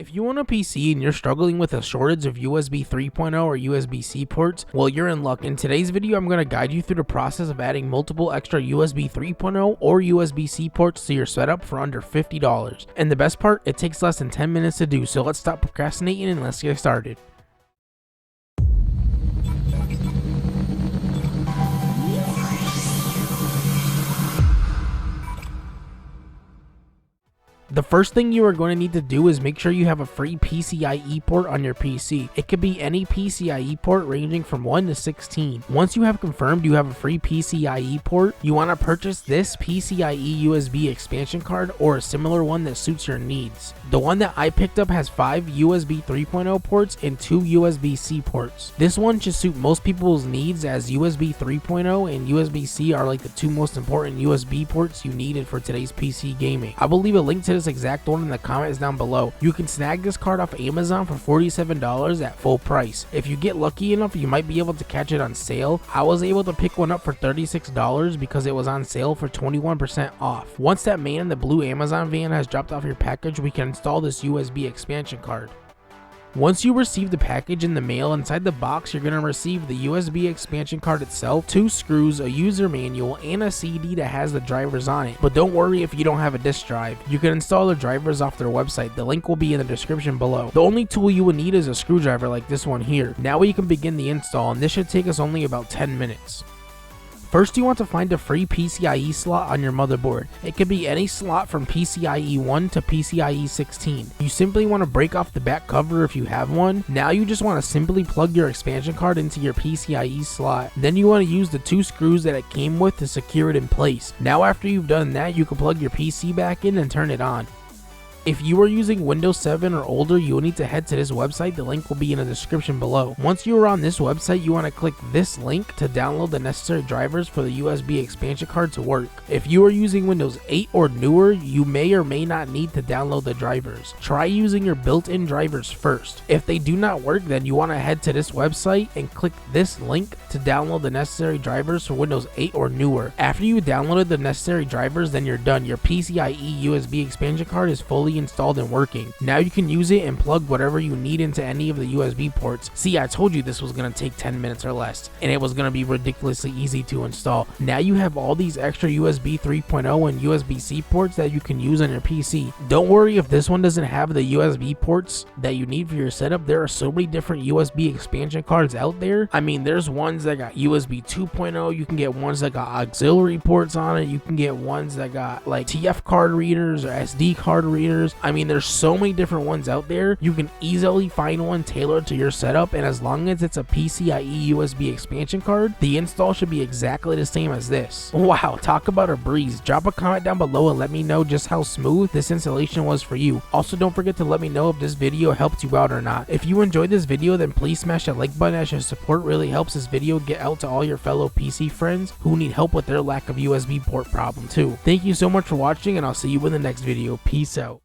If you own a PC and you're struggling with a shortage of USB 3.0 or USB-C ports, well, you're in luck. In today's video, I'm going to guide you through the process of adding multiple extra USB 3.0 or USB-C ports to your setup for under $50. And the best part, it takes less than 10 minutes to do, so let's stop procrastinating and let's get started. The first thing you are going to need to do is make sure you have a free PCI-E port on your PC. It could be any PCI-E port ranging from 1 to 16. Once you have confirmed you have a free PCI-E port, you want to purchase this PCI-E USB expansion card or a similar one that suits your needs. The one that I picked up has 5 USB 3.0 ports and 2 USB-C ports. This one should suit most people's needs, as USB 3.0 and USB-C are like the two most important USB ports you needed for today's PC gaming. I will leave a link to this exact one in the comments down below. You can snag this card off Amazon for $47 at full price. If you get lucky enough, you might be able to catch it on sale. I was able to pick one up for $36 because it was on sale for 21% off. Once that man in the blue Amazon van has dropped off your package, we can install this USB expansion card. Once you receive the package in the mail, inside the box you're going to receive the USB expansion card itself, 2 screws, a user manual, and a CD that has the drivers on it. But don't worry if you don't have a disk drive. You can install the drivers off their website. The link will be in the description below. The only tool you will need is a screwdriver like this one here. Now we can begin the install, and this should take us only about 10 minutes. First, you want to find a free PCIe slot on your motherboard. It could be any slot from PCIe 1 to PCIe 16. You simply want to break off the back cover if you have one. Now you just want to simply plug your expansion card into your PCIe slot. Then you want to use the 2 screws that it came with to secure it in place. Now after you've done that, you can plug your PC back in and turn it on. If you are using Windows 7 or older, you will need to head to this website. The link will be in the description below. Once you are on this website, you want to click this link to download the necessary drivers for the USB expansion card to work. If you are using Windows 8 or newer, you may or may not need to download the drivers. Try using your built-in drivers first. If they do not work, then you want to head to this website and click this link to download the necessary drivers for Windows 8 or newer. After you downloaded the necessary drivers, then you're done. Your PCIe USB expansion card is fully installed and working. Now you can use it and plug whatever you need into any of the USB ports. See, I told you this was going to take 10 minutes or less, and it was going to be ridiculously easy to install. Now you have all these extra USB 3.0 and USB-C ports that you can use on your PC. Don't worry if this one doesn't have the USB ports that you need for your setup. There are so many different USB expansion cards out there. I mean, there's ones that got USB 2.0. You can get ones that got auxiliary ports on it. You can get ones that got like TF card readers or SD card readers. I mean, there's so many different ones out there. You can easily find one tailored to your setup, and as long as it's a PCIe USB expansion card, the install should be exactly the same as this. Wow, talk about a breeze. Drop a comment down below and let me know just how smooth this installation was for you. Also, don't forget to let me know if this video helped you out or not. If you enjoyed this video, then please smash that like button, as your support really helps this video get out to all your fellow PC friends who need help with their lack of USB port problem too. Thank you so much for watching, and I'll see you in the next video. Peace out.